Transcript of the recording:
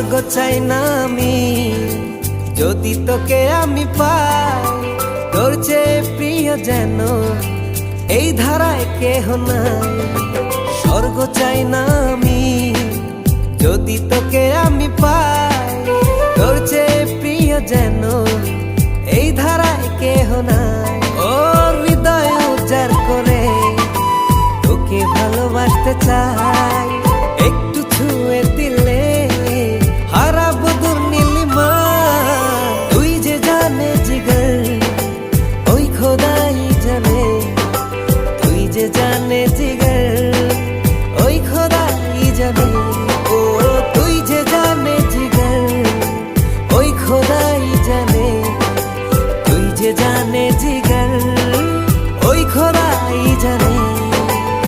স্বর্গ চাই না আমি, যদি তোকে আমি পাই। তোর চেয়ে প্রিয় যেন এই ধারায় কেহ নাই। স্বর্গ চাই না আমি, যদি তোকে আমি পাই। তোর চেয়ে প্রিয় যেন এই ধারায় কেহ নাই। ও হৃদয় উজাড় করে তোকে ভালোবাসতে চাই।